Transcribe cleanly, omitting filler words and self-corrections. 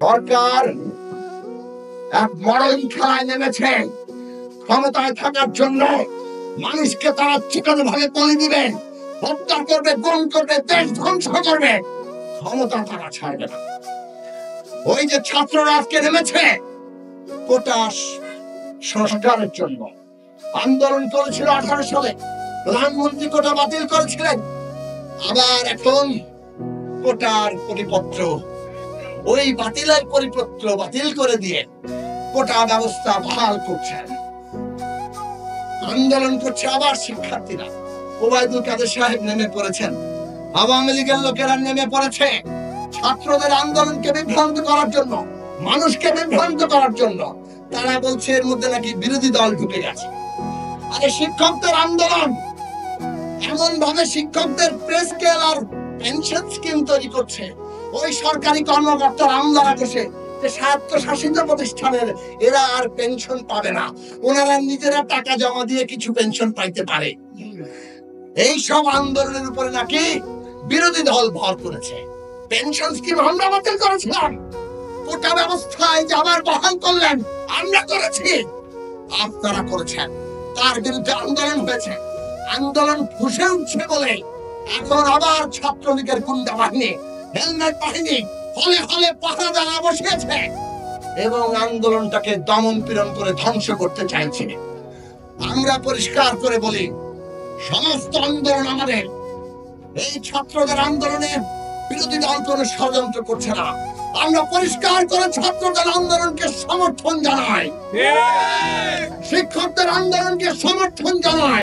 সরকার এক মরণ খেলায় নেমেছে। ক্ষমতায় থাকার জন্য মানুষকে তারা চিকন ভাবে বলি দিবে, হত্যা করবে, গুম করবে, দেশ ধ্বংস করবে। ক্ষমতা তারা ছাড়বে না। ওই যে ছাত্ররা আজকে নেমেছে কোটা সংস্কারের জন্য আন্দোলন করেছিল 18 সালে, প্রধানমন্ত্রী কোটা বাতিল করেছিলেন। আবার এখন কোটার পরিপত্র, ওই বাতিলের পরিপত্র বাতিল করে দিয়ে কোটা ব্যবস্থা বহাল করছেন। আন্দোলন করছে আবার শিক্ষার্থীরা। ওবায়দুল কাদের সাহেব নেমে পড়েছেন, আওয়ামী লীগের লোকেরা নেমে পড়েছে ছাত্রদের আন্দোলনকে বিভ্রান্ত করার জন্য, মানুষকে বিভ্রান্ত করার জন্য। তারা বলছে এর মধ্যে নাকি বিরোধী দল ঢুকে গেছে। আরে শিক্ষকদের আন্দোলন এমন ভাবে শিক্ষকদের পে স্কেল আর পেনশন স্কিম তৈরি করছে, ওই সরকারি কর্মকর্তার আমলারা বসে যে স্বায়ত্তশাসিত প্রতিষ্ঠানের এরা আর পেনশন পাবে না, ওনারা নিজেরা টাকা জমা দিয়ে কিছু পেনশন পাইতে পারে। এই সব আন্দোলনের উপরে নাকি বিরোধী দল ভর করেছে। পেনশন স্কিম আমরা বাতিল করেছিলাম, কোটা ব্যবস্থায় যে আবার বহাল করলেন আমরা করেছি, আপনারা করেছেন। তার বিরুদ্ধে আন্দোলন হয়েছে, আন্দোলন ফুসে উঠছে বলে এখন আবার ছাত্রলীগের গুন্ডা বাহিনী, হেলমেট বাহিনী হলে হলে পাহারাদারা বসিয়েছে এবং আন্দোলনটাকে দমন পীড়ন করে ধ্বংস করতে চাইছে। আমরা পরিষ্কার করে বলি, সমস্ত আন্দোলন আমাদের। এই ছাত্রদের আন্দোলনে বিরোধী দল কোনো ষড়যন্ত্র করছে না। আমরা পরিষ্কার করে ছাত্রদের আন্দোলনকে সমর্থন জানাই, শিক্ষকদের আন্দোলনকে সমর্থন জানাই।